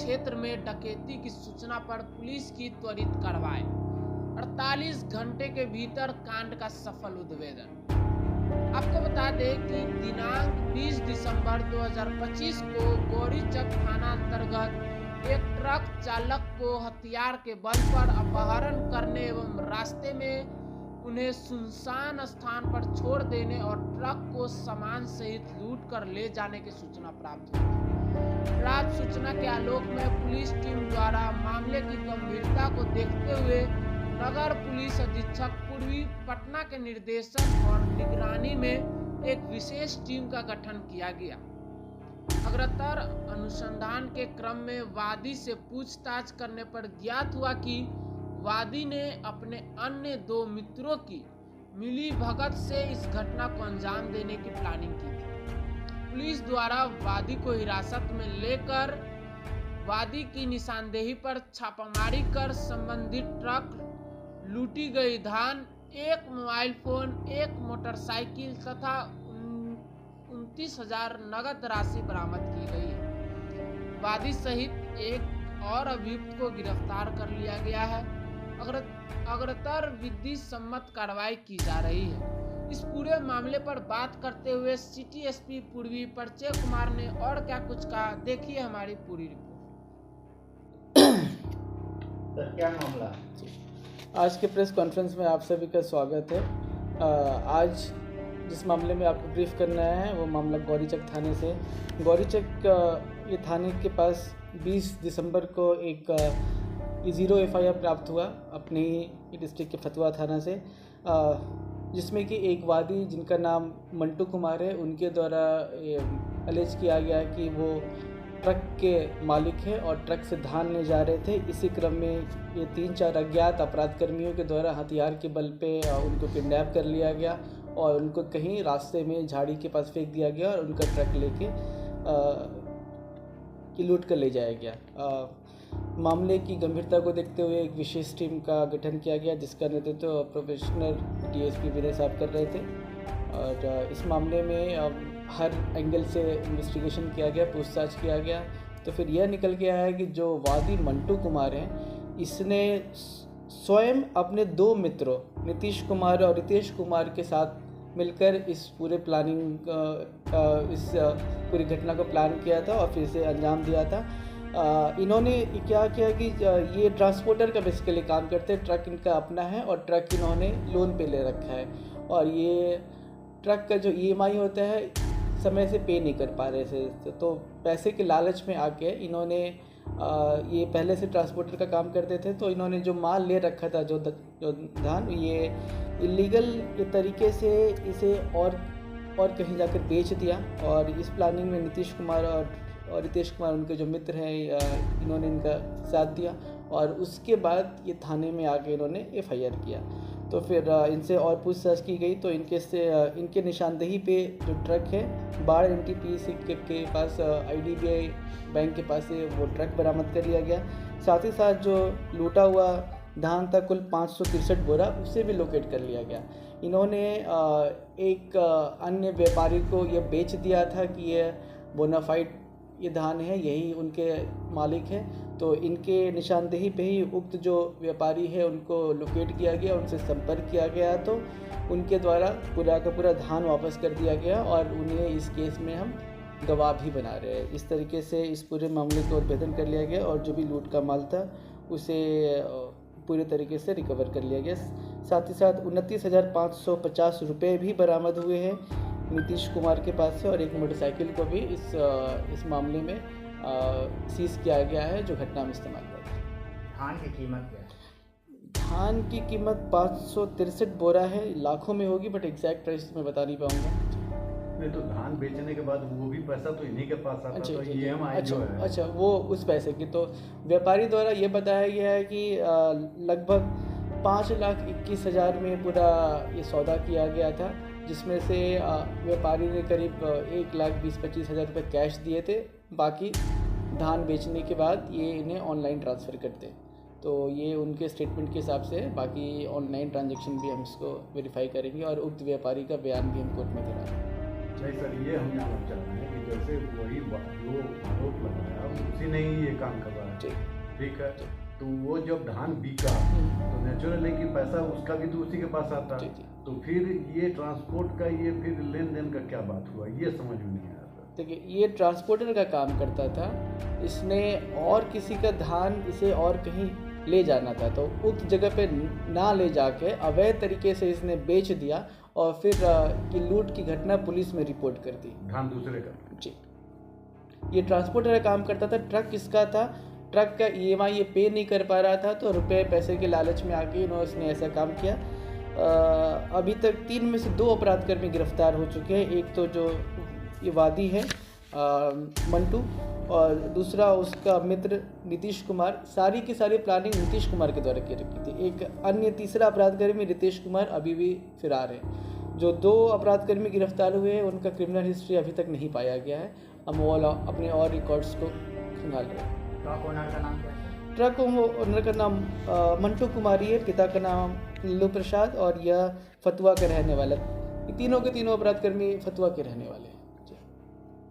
क्षेत्र में डकैती की सूचना पर पुलिस की त्वरित कार्रवाई। 48 घंटे के भीतर कांड का सफल उद्भेदन। आपको बता दें कि दिनांक 20 दिसंबर 2025 को गौरीचक थाना अंतर्गत एक ट्रक चालक को हथियार के बल पर अपहरण करने एवं रास्ते में उन्हें सुनसान स्थान पर छोड़ देने और ट्रक को सामान सहित लूट कर ले जाने की सूचना प्राप्त हुई। प्राप्त सूचना के आलोक में पुलिस टीम द्वारा मामले की गंभीरता को देखते हुए नगर पुलिस अधीक्षक पूर्वी पटना के निर्देशन और निगरानी में एक विशेष टीम का गठन किया गया। अग्रतर अनुसंधान के क्रम में वादी से पूछताछ करने पर ज्ञात हुआ कि वादी ने अपने अन्य 2 मित्रों की मिली भगत से इस घटना को अंजाम देने की प्लानिंग की थी। पुलिस द्वारा वादी को हिरासत में लेकर वादी की निशानदेही पर छापामारी कर संबंधित ट्रक, लूटी गई धान, 1 मोबाइल फोन, 1 मोटरसाइकिल तथा 29,000 नगद राशि बरामद की गई है। वादी सहित एक और अभियुक्त को गिरफ्तार कर लिया गया है। अग्रतर विधि सम्मत कार्रवाई की जा रही है। इस पूरे मामले पर बात करते हुए सिटी एसपी पूर्वी परिचय कुमार ने और क्या कुछ कहा, देखिए हमारी पूरी रिपोर्ट। सर क्या मामला? आज के प्रेस कॉन्फ्रेंस में आप सभी का स्वागत है। आज जिस मामले में आपको ब्रीफ करना है वो मामला गौरीचक थाने से। गौरीचक ये थाने के पास 20 दिसंबर को एक 0 FIR प्राप्त हुआ अपने ही डिस्ट्रिक्ट के फतुहा थाना से, जिसमें कि एक वादी जिनका नाम मंटू कुमार है, उनके द्वारा अलेज किया गया कि वो ट्रक के मालिक हैं और ट्रक से धान ले जा रहे थे। इसी क्रम में ये 3-4 अज्ञात अपराध कर्मियों के द्वारा हथियार के बल पे उनको किडनैप कर लिया गया और उनको कहीं रास्ते में झाड़ी के पास फेंक दिया गया और उनका ट्रक लेके लूट कर ले जाया गया। मामले की गंभीरता को देखते हुए एक विशेष टीम का गठन किया गया, जिसका नेतृत्व प्रोफेशनल DSP विनय साहब कर रहे थे। और इस मामले में हर एंगल से इन्वेस्टिगेशन किया गया, पूछताछ किया गया। तो फिर यह निकल के आया कि जो वादी मंटू कुमार हैं, इसने स्वयं अपने 2 मित्रों नीतीश कुमार और रितेश कुमार के साथ मिलकर इस पूरे इस पूरी घटना को प्लान किया था और फिर इसे अंजाम दिया था। इन्होंने क्या किया कि ये ट्रांसपोर्टर का बेसिकली काम करते हैं, ट्रक इनका अपना है और ट्रक इन्होंने लोन पे ले रखा है और ये ट्रक का जो EMI होता है समय से पे नहीं कर पा रहे थे। तो पैसे के लालच में आके इन्होंने ये पहले से ट्रांसपोर्टर का काम करते थे, तो इन्होंने जो माल ले रखा था, जो धान, ये इलीगल के तरीके से इसे और कहीं जाकर बेच दिया। और इस प्लानिंग में नीतीश कुमार और रितेश कुमार, उनके जो मित्र हैं, इन्होंने इनका साथ दिया और उसके बाद ये थाने में आके इन्होंने FIR किया। तो फिर इनसे और पूछताछ की गई तो इनके निशानदेही पे जो ट्रक है बाढ़ NTPC के पास IDBI बैंक के पास से वो ट्रक बरामद कर लिया गया। साथ ही साथ जो लूटा हुआ धान था कुल 563 बोरा, उसे भी लोकेट कर लिया गया। इन्होंने एक अन्य व्यापारी को यह बेच दिया था कि ये बोनाफाइड ये धान है, यही उनके मालिक हैं। तो इनके निशानदेही पे ही उक्त जो व्यापारी है उनको लोकेट किया गया, उनसे संपर्क किया गया, तो उनके द्वारा पूरा का पूरा धान वापस कर दिया गया और उन्हें इस केस में हम गवाह भी बना रहे हैं। इस तरीके से इस पूरे मामले को उद्भेदन कर लिया गया और जो भी लूट का माल था उसे पूरे तरीके से रिकवर कर लिया गया। साथ ही साथ 29,550 रुपये भी बरामद हुए हैं नीतीश कुमार के पास से और एक मोटरसाइकिल को भी इस मामले में सीज किया गया है, जो घटना में इस्तेमाल हुआ था। धान की कीमत क्या है? धान की कीमत 563 बोरा है, लाखों में होगी, बट एग्जैक्ट प्राइस मैं बता नहीं पाऊँगा। नहीं तो धान बेचने के बाद वो भी पैसा तो इन्हीं के पास आता है, तो EMI जो है। अच्छा, वो उस पैसे की तो व्यापारी द्वारा ये बताया गया है कि लगभग 5,21,000 में पूरा ये सौदा किया गया था, जिसमें से व्यापारी ने करीब 1,20,25,000 रुपये कैश दिए थे। बाकी धान बेचने के बाद ये इन्हें ऑनलाइन ट्रांसफ़र करते, तो ये उनके स्टेटमेंट के हिसाब से। बाकी ऑनलाइन ट्रांजैक्शन भी हम इसको वेरीफाई करेंगे और उक्त व्यापारी का बयान भी हम कोर्ट में कराएंगे। नहीं सर, ये हम जानना चाह रहे हैं कि जैसे वही जो आरोप लगाया उसी ने ही ये काम करवाया, ठीक है। तो वो जब धान बिका तो नेचुरली कि पैसा उसका भी तो उसी के पास आता, तो फिर ये ट्रांसपोर्ट का ये फिर लेन देन का क्या बात हुआ, ये समझ में नहीं आया। देखिए, ये ट्रांसपोर्टर का काम करता था, इसने और किसी का धान इसे और कहीं ले जाना था, तो उस जगह पे ना ले जाके अवैध तरीके से इसने बेच दिया और फिर ये लूट की घटना पुलिस में रिपोर्ट कर दी। धान दूसरे का जी, ये ट्रांसपोर्टर का काम करता था। ट्रक किसका था, ट्रक का EMI ये पे नहीं कर पा रहा था, तो रुपए पैसे के लालच में आके इसने ऐसा काम किया। अभी तक 3 में से 2 अपराधकर्मी गिरफ्तार हो चुके हैं। एक तो जो ये वादी है मंटू, और दूसरा उसका मित्र नीतीश कुमार। सारी की सारी प्लानिंग नीतीश कुमार के द्वारा की रखी थी। एक अन्य तीसरा अपराधकर्मी रितेश कुमार अभी भी फरार है। जो 2 अपराधकर्मी गिरफ्तार हुए हैं उनका क्रिमिनल हिस्ट्री अभी तक नहीं पाया गया है। हम वो अपने और रिकॉर्ड्स को खंगाल रहे हैं। ट्रक ओनर का नाम क्या है? ट्रक ओनर का नाम मंटू कुमारी है, पिता का नाम लल्लू प्रसाद, और यह फतुआ के रहने वाला। तीनों के तीनों अपराधकर्मी फतुआ के रहने वाले हैं।